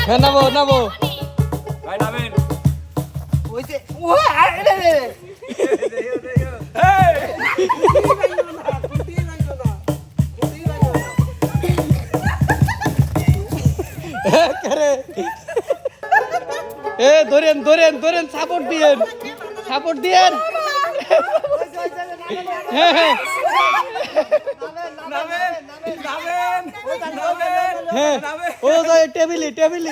হ্যাঁ নাবো নাবো ভাই নামেন ওই যে ও আরে রে এ ধরেন ধরেন ধরেন সাপোর্ট দিয়েন সাপোর্ট দিয়েন হ্যাঁ হ্যাঁ নামেন নামেন হ্যাঁ ও তো টেবিলে টেবিলে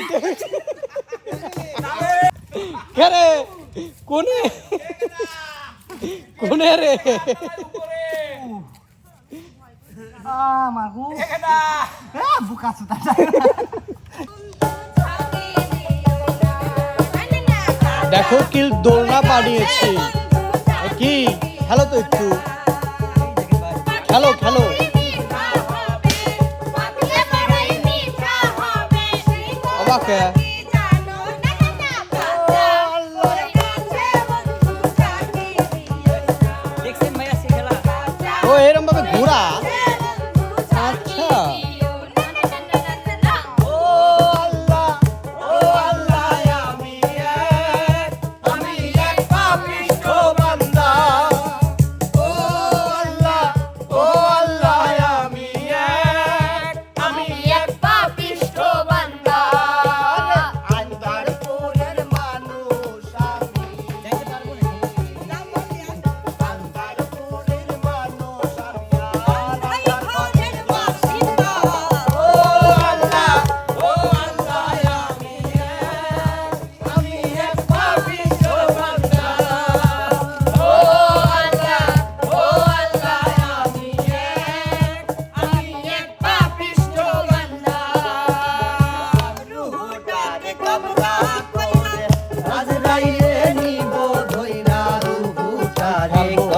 রে কোনে কোনে রে মাগু বুকা সুতা দেখো কি দোলনা বানিয়েছি কি খেলো তো একটু খেলো খেলো অবাকে ও এরকম ভাবে ঘোরা আচ্ছা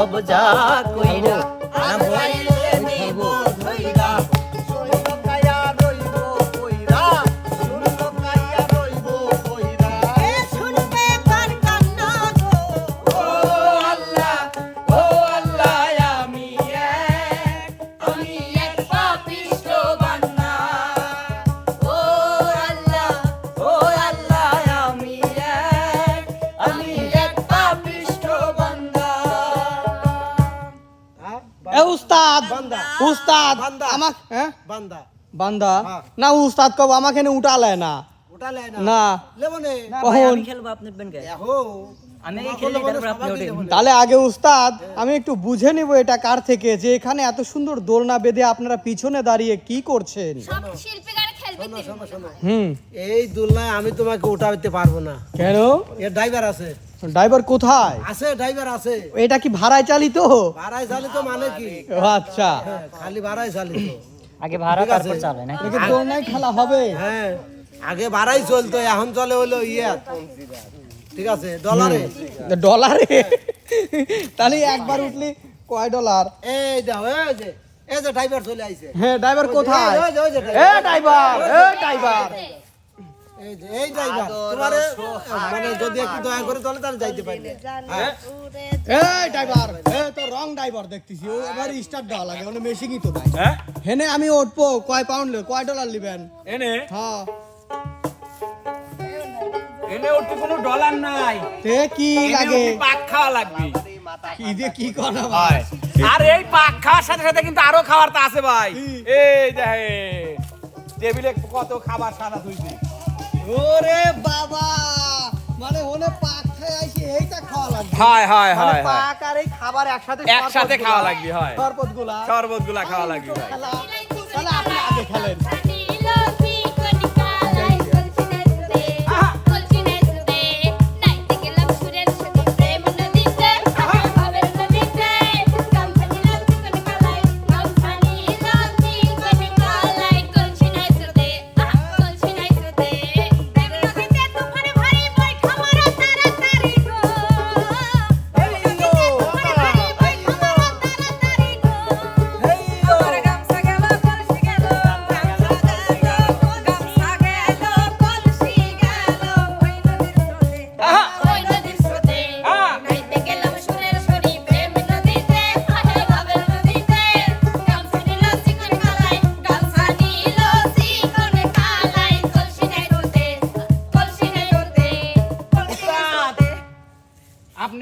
কবজা কইরা আইলে নিব ধইরা শুনলো কায়া রইব কইরা শুনলো কায়া রইব কইরা এ শুনবে কার কান্না গো ও আল্লাহ আমি এক পাপিষ্ঠ বান্দা ও আল্লাহ আমি এক পাপিষ্ঠ বান্দা এ উস্তাদ উস্তাদ আমাক হ্যাঁ বান্দা বান্দা না উস্তাদ কব আমাকে এনে উঠালে না উঠালে না লেবনে কখন খেলবো আপনি উঠবেন কে দেখো আমি খেলি তারপর আপনি ওঠেন তাহলে আগে উস্তাদ আমি একটু বুঝে নিব এটা কার থেকে যে এখানে এত সুন্দর দোলনা বেঁধে আপনারা পিছনে দাঁড়িয়ে কি করছেন সব শিল্পীরা খেলবে শোনো হুম এই দুলনায় আমি তোমাকে উঠাইতে পারবো না কেন এর ড্রাইভার আছে ড্রাইভার কোথায় আছে ড্রাইভার আছে এটা কি ভাড়ায় চালিত ভাড়ায় চালিত মানে কি ও আচ্ছা খালি ভাড়ায় চালিত আগে ভাড়া তারপর চালায় নাকি একে দোলনায় খেলা হবে হ্যাঁ আগে ভাড়াই চলতো এখন চলে হলো ঠিক আছে ডলারে ডলারে তাহলে একবার উঠলি কয় ডলার এই দাও এই যে ড্রাইভার চলে আইছে হ্যাঁ ড্রাইভার কোথায় ওই যে এ ড্রাইভার এই ড্রাইভার তোমারে মানে যদি একটু দয়া করে চলে তাহলে যাইতে পারবে এই ড্রাইভার এ তো রং ড্রাইভার দেখতেছি ও এবার স্টার্ট দেওয়া লাগে মানে মেশিনই তো নাই হ্যাঁ হেনে আমি উঠবো কয় পাউন্ড কয় ডলার নেবেন এনে হ্যাঁ এনে ওর তো কোনো ডলার নাই তে কি এনে লাগে ওর পাক খাওয়া লাগবে কি দিয়ে কি করা ভাই আর এই পাক খাওয়ার সাথে সাথে কিন্তু আরো খাবার তা আছে ভাই এই দেখে টেবিলে কত খাবার সারা হইছে ওরে বাবা মানে ওনে পাক খাই আইছি এইটা খাওয়া লাগবে হায় হায় মানে হায় হায় পাক আর এই খাবার একসাথে একসাথে খাওয়া লাগবে হয় শরবতগুলা শরবতগুলা খাওয়া লাগবে ভাই তাহলে আপনি আগে খেলেন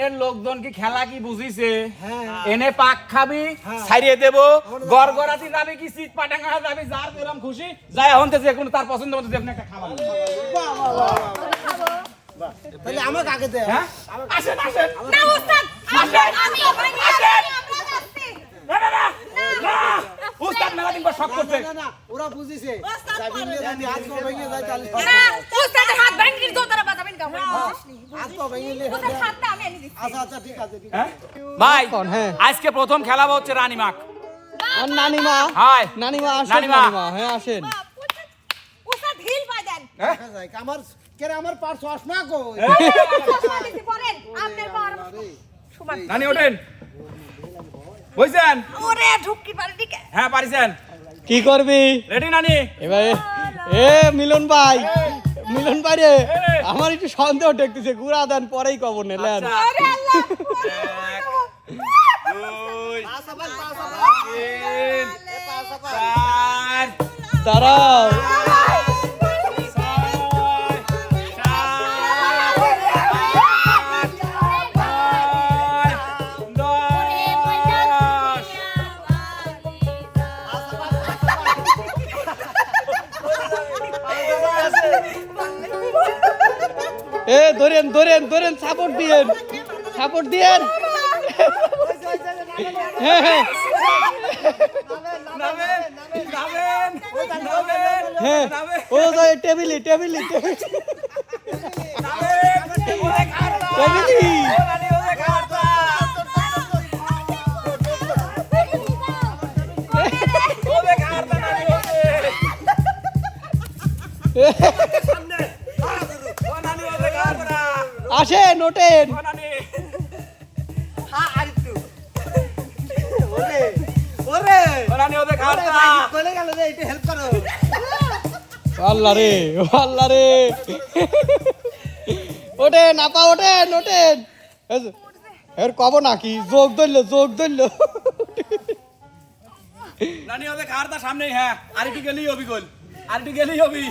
গ্রামের লোকজন কি খেলা কি বুঝিছে হ্যাঁ। এনে পাক খাবি ছাড়িয়ে দেব গড়গড়াতি যাবে কি সিট পাটাঙ্গা যাবে যার যেরকম খুশি যাই হনতে যে কোন তার পছন্দ মতো দেখুন একটা খাবার তাহলে আমাকে আগে দে হ্যাঁ আসেন আসেন না ওস্তাদ আমি না না না না উস্তাদ মেলা দিন পর শক করছে না ওরা বুঝিছে যাবি নিয়ে জানি হাত পা ভেঙে যায় তাহলে না ওস্তাদের হাত ভাঙির দো তারা বাজাবেন কাম হাত পা ভেঙে নিয়ে ওস্তাদ হাতটা আমি এনে দিচ্ছি আচ্ছা আচ্ছা ঠিক আছে ঠিক হ্যাঁ আছে ভাই কোন, হ্যাঁ। আজকে প্রথম খেলা হচ্ছে রানীমাক আর নানিমা হাই নানিমা আসেন নানিমা। নানিমা হ্যাঁ আসেন ওস্তাদ হিল বাজান দেখা যায় আমার কেরে আমার পার চশমা কই চশমা দিতে পারেন আপনার পার সমান নানি ওঠেন বুঝছেন ওরে ঢুকি পারে ঠিক হ্যাঁ পারিছেন কি করবি রেডি নানি এবার এ মিলন ভাই রে আমার একটু সন্দেহ ঠেকতেছে গুড়া দেন পরেই কবর নেলেন আচ্ছা। আরে আল্লাহ দুই পাসাবাল তিন চার দাঁড়াও এ ধরেন সাপোর্ট দিয়েন হ্যাঁ হ্যাঁ হ্যাঁ ও তো টেবিলি আসেন ওঠেন ওরে চলে গেল রে একটু হেল্প করো আল্লাহ রে ওঠেন আপা ওঠেন এর কব নাকি যোগ ধরল নানি ওদের খাওয়ার সামনেই হ্যাঁ আর একটু গেলেই হবি গোল আর একটু গেলেই হবি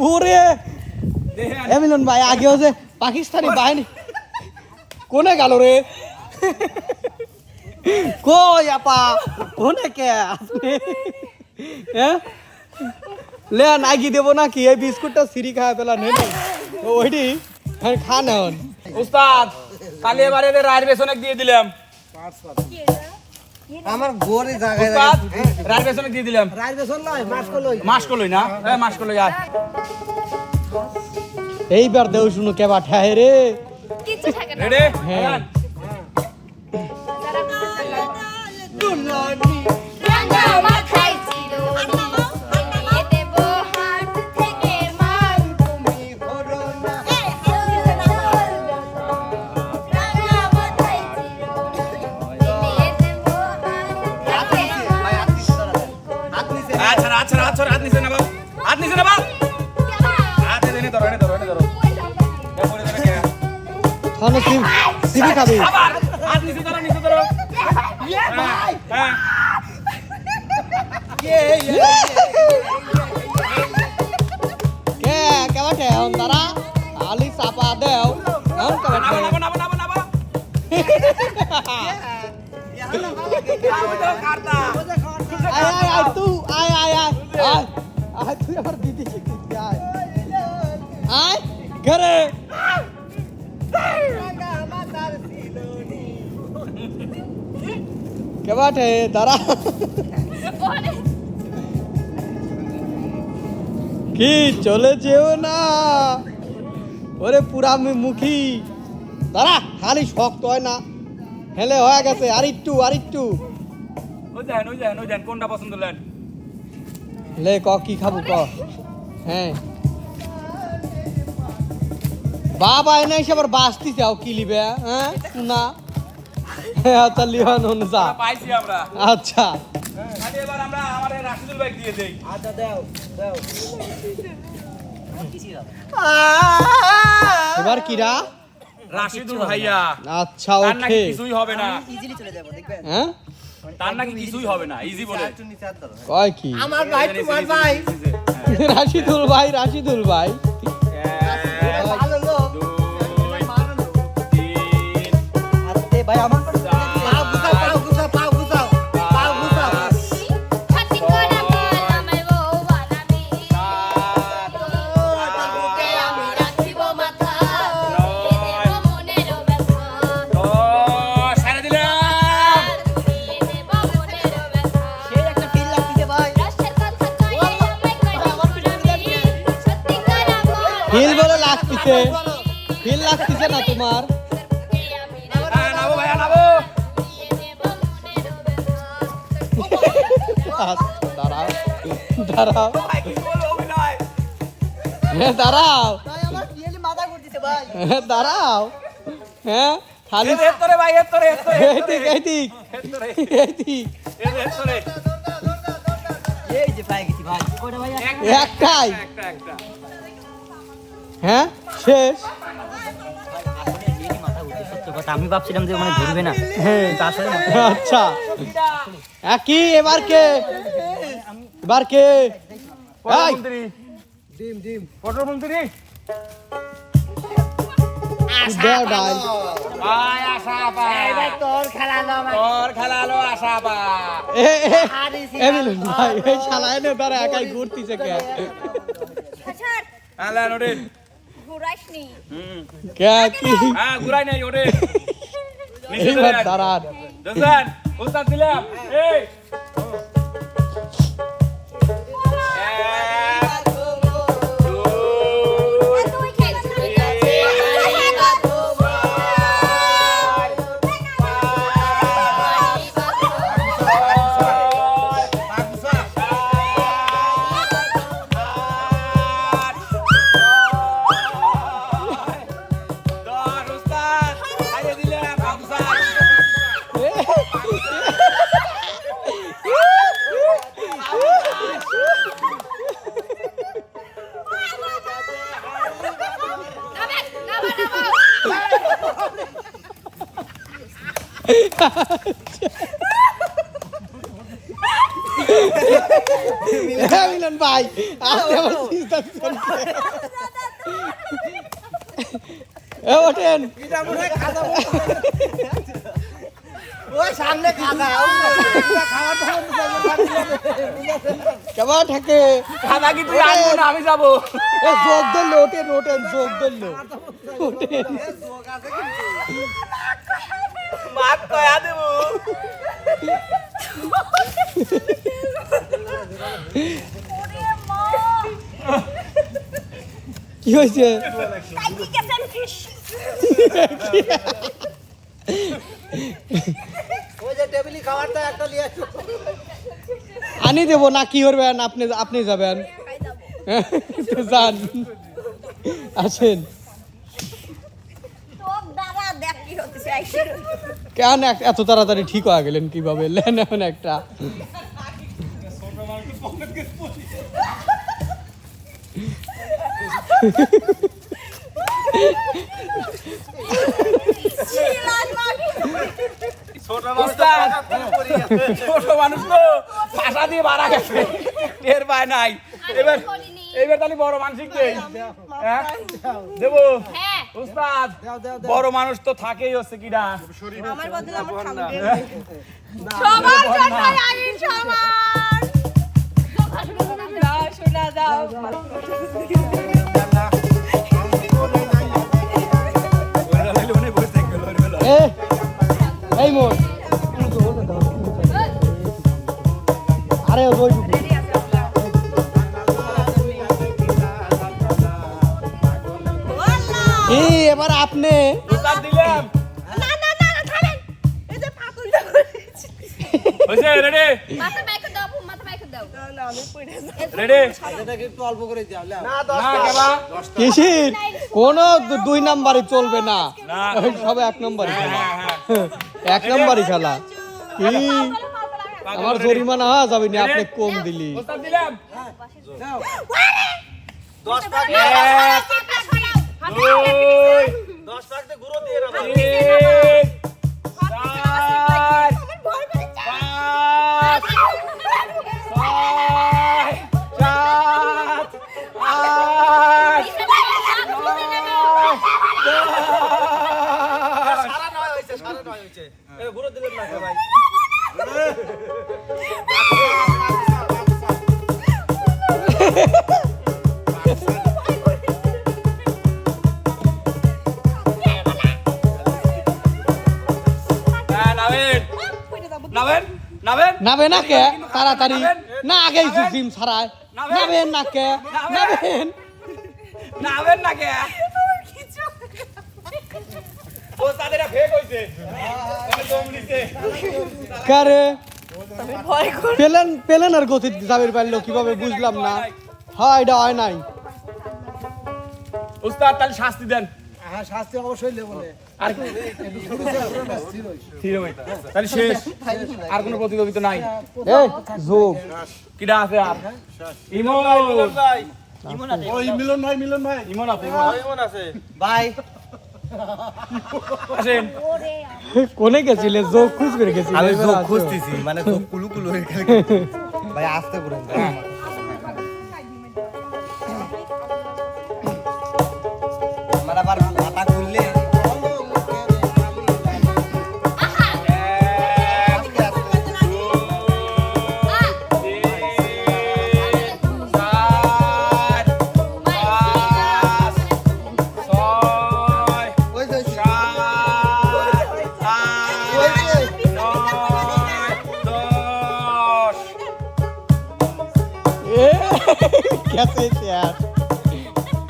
ওরে দেখে আনি। এমিলন ভাই আগেও যে পাকিস্তানি বাহিনী কোনে গেল রে কই আপা কোনে কে আপনি হ্যাঁ লেন আগি দেবো নাকি এই বিস্কুটটা সিঁড়ি খাওয়া পেলা নেই ওইটি খান এখন উস্তাদ কালি এবারে এদের রায়ের বেসনে দিয়ে দিলাম আমার গোরে জায়গায় উস্তাদ রায়ের বেসনে দিয়ে দিলাম রাইজ বেসন নয় মাছ কলই মাস করলই না হ্যাঁ মাস করলই আর এইবার দেও শুনো কেবা ঠায় রে কিছু থাকে না রেডি হ্যাঁ। রান্না মাথায় ছিল নিয়ে দেব হাত থেকে মান তুমি করো না রান্না মাথায় ছিল নিয়ে দেব হাত থেকে আচ্ছা হাত নিচে না বাবা হাত এনে ধরো এরপরে দেবে কে থানো সিঁড়ি খাবি আবার হাত নিচে ধরো হ্যাঁ কে কেবা ঠে এখন তারা আলি চাপা দেও এখন কেবা ঠে নাবা আয় তুই আয় তুই আমার দিদি শিখিস আয় ঘরে কেবা ঠে তারা কি চলে যেও না ওরে পুরা মুখী দাঁড়া খালি শক্ত হয় না হেলে হয়ে গেছে আর একটু ওই দেন কোনটা পছন্দ লেন লে ক কি খাবো ক হ্যাঁ বাবা এনে এসে আবার বাঁচতি চাও কি লিবে হ্যাঁ না আচ্ছা লিহান যা পাইছি আমরা আচ্ছা খালি এবার আমরা আমাদের রাশিদুল ভাই দিয়ে দেই আচ্ছা দাও এবার কিরা রাশিদুল ভাইয়া আচ্ছা তার নাকি ওকে কিছুই হবে না ইজিলি চলে যাবো দেখবেন হ্যাঁ তার নাকি কিছুই হবে না ইজি বলে কয় কি আমার ভাই তোমার ভাই রাশিদুল ভাই ভালো লোক ভাই আমার পাও গুছাও খাতি করা বল আমায় বউ বানাবি বুকে আমি রাখিব মাথা দেব মনের ব্যথা সারা দিলাম দেব মনের ব্যথা সেই একটা ফিল লাগতেছে ভাই রাশের কথা কয়ে আমায় করি সত্যি করা বল ফিল বলে লাগতেছে ফিল লাগতেছে না তোমার বুকে আমি নাবো ভাইয়া নাবো দেব মনের ব্যথা দাঁড়াও দাঁড়াও ভাই কি বলবো অভিনয় হ্যাঁ দাঁড়াও ভাই আমার রিয়েলি মাথা ঘুরতেছে ভাই হ্যাঁ দাঁড়াও হ্যাঁ খালি এর তোরে ভাই এর তোরে এইদিক এইদিক এইদিক এর তোরে এই যে পাই গেছি ভাই কোটা ভাই একটাই একটা হ্যাঁ শেষ রিয়েলি মাথা ঘুরতেছে সত্য কথা আমি ভাবছিলাম যে মানে ধরবে না তা আসলে না। আচ্ছা কি এবার কে এবার কে এই, মন্ত্রী ডিম পটল মন্ত্রী দেও ডাল ভাই আশা পা এবার তোর খেলালো আশা পা মিলন ভাই এই শালায় না তারা একাই ঘুরতিছে কে ছাড় আলা নোরে ঘুরাইসনি কে কি হ্যাঁ ঘুরাই নাই ওরে এইবার দাঁড়ান দোস্তান উস্তাদ দিলাম এই এক, দুই, তুই খেলছিস দশ উস্তাদ খাইয়ে দিলাম আবসার মিলন ভাই আপনি আমার চিন্তা ওঠেন ওই সামনে খাদা কেমন থাকে খানা কি তুই আনবো না আমি যাবো এ যোগ ধরলো ওঠেন ওঠেন যোগ ধরলো ওঠেন মাছ কয়া দেবো কি হয়েছে ওই যে টেবিলি খাবারটা একটা নিয়ে আসো আনি দেবো না কি করবেন আপনি আপনি যাবেন যান আসেন তোর দ্বারা দেখ কি হতেছে আইসির কেন এত তাড়াতাড়ি ঠিক হয়ে গেলেন কিভাবে লেন এখন একটা উস্তাদ ছোট মানুষ তো ভাষা দিয়ে বাড়া গেছে টের পায় নাই এবার এবার তাহলে বড় মানসিক দেই হ্যাঁ দেবো হ্যাঁ উস্তাদ বড় মানুষ তো থাকেই হচ্ছে কিনা আমার বদলে আমার খালু সবার জন্য আইন সমান শোনা দাও এই মোর আরে ওই এই এবার আপনি উস্তাদ দিলাম না না না না থামেন এই যে পাকুলটা হইছে রেডি মাথা বাইকে দাও মাথা বাইকে দাও না আমি পড়ে রেডি এটাকে একটু অল্প করে দাও না না কেবা কিসি কোনো দুই নাম্বারই চলবে না না। ওই সব এক নাম্বারই খেলা হ্যাঁ এক নাম্বারই খেলা কি আমার জরিমানা হওয়া যাবে না আপনি কম দিলি উস্তাদ দিলাম 10 পাক এক 2 10 পাক দিয়ে ঘুরো দিয়ে না 3 4 5 6 7 8 সারা নয় হইছে নাবে না কে তাড়াতাড়ি না আগে জিম ছাড়ায় নাবেন না কে নাবেন নাবেন না কে ও তাদের ফেক হইছে তাহলে দম নিতে কারে পেলেন আর গতি যাবের পারলো কিভাবে বুঝলাম না হ্যাঁ এটা হয় নাই উস্তাদ তাহলে শাস্তি দেন হ্যাঁ শাস্তি অবশ্যই লেবো আর তাহলে শেষ আর কোনো প্রতিযোগিতা নাই এই যোগ কিডা আছে আর ইমন মিলন ভাই ইমন আছে ভাই আসেন কোনে গেছিলে যোগ খুঁজ করে গেছিলে আমি যোগ খুঁজতেছি মানে যোগ কুলু কুলু হয়ে গেল ভাই আসতে করেন আমার আবার মাথা খুললে গেছে স্যার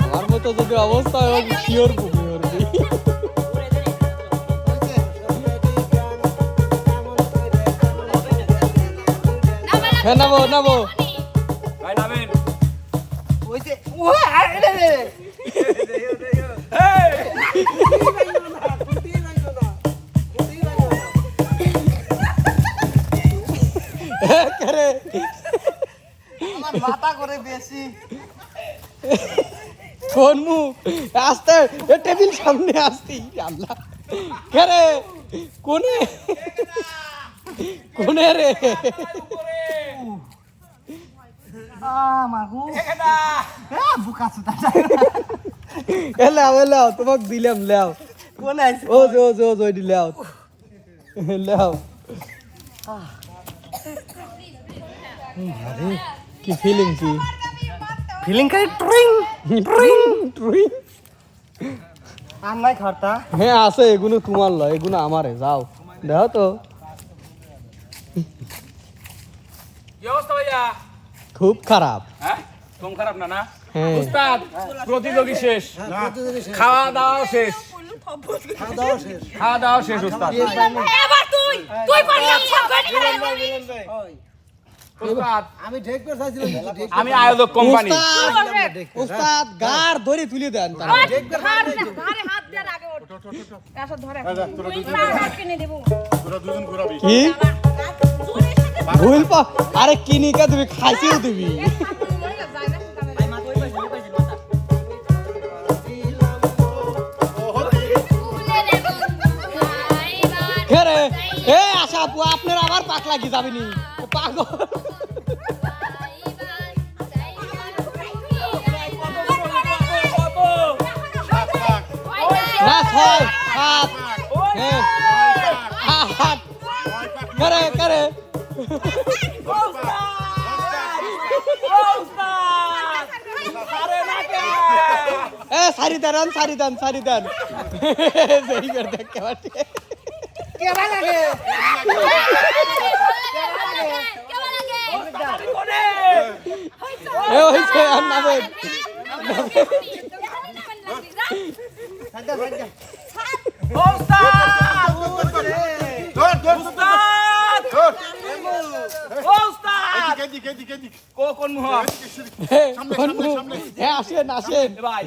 আমার মতো যদি অবস্থা হয় শিওর ঘুমিয়ে উঠবি হ্যাঁ নাবো ভাই নামেন ওই যে ও আরে রে করে আমার মাথা করে বেশি কোন মুখ আসতে টেবিল সামনে আসতি আল্লাহ করে কোনে রে মাগু বুকা সুতা এলাও তোমাকে দিলাম লেও কোন আইছে ও দিলাও লেও কি ফিলিং কি ফিলিং করে ট্রিং ট্রিং আর নাই খাতা হ্যাঁ আছে এগুলো তোমার লয় এগুলো আমারে যাও দেখো তো কি অবস্থা ভাইয়া খুব খারাপ হ্যাঁ কম খারাপ না না হ্যাঁ উস্তাদ প্রতিযোগী শেষ খাওয়া দাওয়া শেষ খাওয়া দাওয়া শেষ উস্তাদ এবার তুই পারলাম সব করে দিবি উস্তাদ আমি ঢেক করে চাইছিলাম আমি আয়োজক কোম্পানি উস্তাদ গার ধরে তুলে দেন তারা ঘাড়ে হাত দেন আগে ওঠ এসব ধরে তুই হাত কিনে দেব কি ভুল পা আরে কিনি কা তুমি খাইছিও তুমি খেরে এ আশা আপু আপনার আবার পাক লাগি যাবেনি পাগল না ছয় সাত হ্যাঁ আট করে এ সারি দেন সেই করে দেখতে পাচ্ছি কেমন লাগে এ হইছে আর নাবেন কোন মুহ হ্যাঁ আসেন ভাই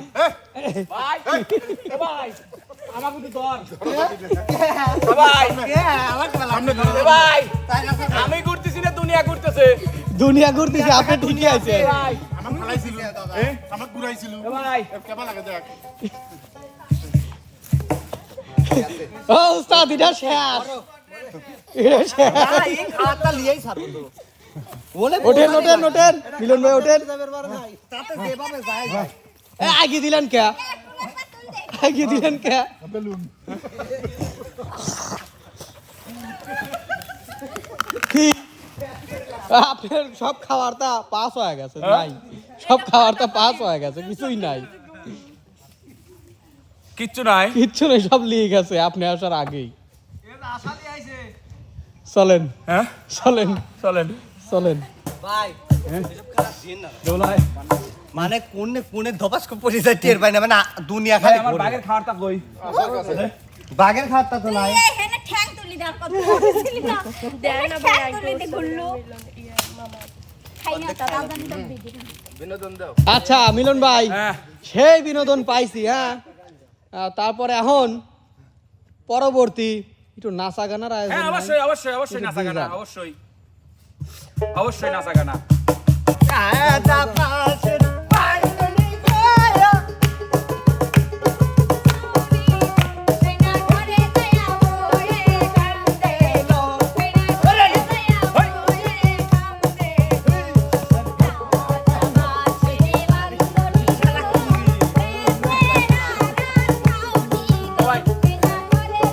ভাই ভাই আমাকে তো ধর ভাই ভাই আমি ঘুরতেছি না দুনিয়া ঘুরতেছে দুনিয়া ঘুরতেছে আপনি ঠিকই আছে ভাই আমাক খালাইছিল আমাক ঘুরাইছিল ভাই কেমন লাগে দেখ ও উস্তাদ এটা শেষ এই খাতা লিয়েই ছাড়বো তো ওঠেন মিলন ভাই ওঠেন তাতে যেভাবে যায় এ আগে দিলেন কে কি আপনার সব খাবারটা পাস হয়ে গেছে নাই সব খাবারটা পাস হয়ে গেছে কিছুই নাই কিচ্ছু নাই কিচ্ছু নেই সব লিয়ে গেছে আপনি আসার আগেই চলেন হ্যাঁ চলেন চলেন চলেন ভাই দোলাই মানে কোনে কোনে ধপাস করে পড়ে যায় টের পাই না মানে দুনিয়া খালি আমার ঘোরে। বাগের খাওয়ারটা কই বাঘের খাতটা তো নাই এখানে ঠ্যাং তুলি দেওয়ার কথা বলছিলি না দেয় না ভাই তুলি দি ঘুরলো খাই না তা জানি তো ভিডিও আচ্ছা মিলন ভাই হ্যাঁ সেই বিনোদন পাইছি হ্যাঁ তারপরে এখন পরবর্তী একটু নাচা গানার আয়োজন হ্যাঁ নাই? অবশ্যই অবশ্যই অবশ্যই একটু নাচা গানা দিয়ে যান। অবশ্যই অবশ্যই নাচা গানা সেনা করে দয়া মোরে কান্দে লো সেনা করে দয়া মোরে কান্দে বাসিরে বান্দনি সেনা করে দয়া মোরে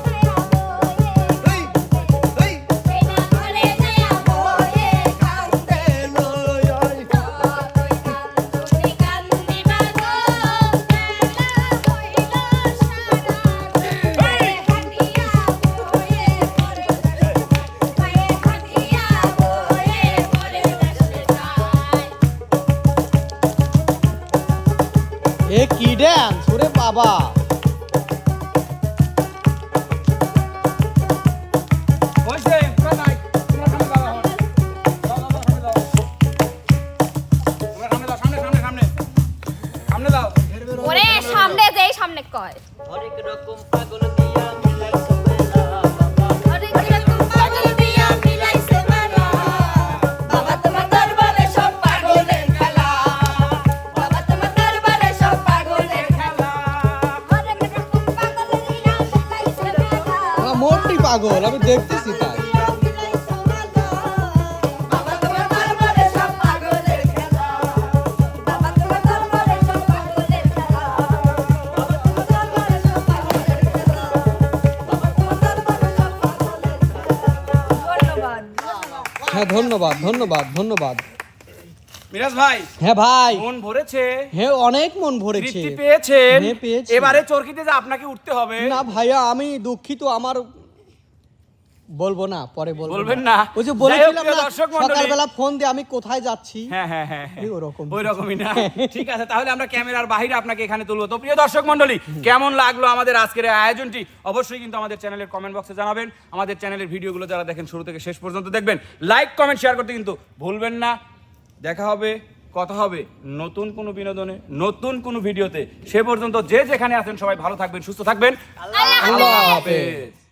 সেনা করে দয়া মোরে কান্দে তুই কান্দি মাগো মেলা হইল সারা পায়ে হাতিয়া বয়ে পড়ে পায়ে হাতিয়া বয়ে পড়ে দেশে যায় এ কি ড্যান্স ওরে বাবা হইছে পুরো নাই তোমরা সামনে দাও এখন দাও সামনে দাও সামনে সামনে দাও ওরে সামনে যেই সামনে কয় হরেক রকম পাগল দিয়া মিলাইছো মেলা বাবা অনেক রকম পাগল দিয়া মিলাইছে মেলা বাবা তোমার দরবারে সব পাগলের খেলা বাবা তোমার দরবারে সব পাগলের খেলা অনেক রকম পাগল দিয়া মিলাইছে মেলা আমার মোটই পাগল আমি দেখতেছি তাই বাবা তোমার দরবারে সব পাগলের খেলা বাবা তোমার দরবারে সব পাগলের খেলা বাবা তোমার দরবারে সব পাগলের খেলা বাবা তোমার দরবারে সব পাগলের খেলা ধন্যবাদ হ্যাঁ ধন্যবাদ ধন্যবাদ ধন্যবাদ মিরাজ ভাই হ্যাঁ ভাই মন ভরেছে হ্যাঁ অনেক মন ভরেছে তৃপ্তি পেয়েছেন হ্যাঁ, পেয়েছি। এবারে চরকিতে যে আপনাকে উঠতে হবে না ভাইয়া আমি দুঃখিত আমার বলবো না পরে বলবো বলবেন না? ওই যে যাই হোক, বলেছিলাম প্রিয় না দর্শক মণ্ডলী। সকালবেলা ফোন দিয়ে আমি কোথায় যাচ্ছি হ্যাঁ হ্যাঁ হ্যাঁ এই ওরকম। ওই রকমই না ঠিক আছে তাহলে আমরা ক্যামেরার বাইরে আপনাকে এখানে তুলবো তো প্রিয় দর্শক মণ্ডলী কেমন লাগলো আমাদের আজকের এই আয়োজনটি অবশ্যই কিন্তু আমাদের চ্যানেলের কমেন্ট বক্সে জানাবেন আমাদের চ্যানেলের ভিডিওগুলো যারা দেখেন শুরু থেকে শেষ পর্যন্ত দেখবেন লাইক কমেন্ট শেয়ার করতে কিন্তু ভুলবেন না দেখা হবে কথা হবে নতুন কোনো বিনোদনে নতুন কোনো ভিডিওতে সে পর্যন্ত যে যেখানে আছেন সবাই ভালো থাকবেন সুস্থ থাকবেন আল্লাহ আল্লাহ হাফেজ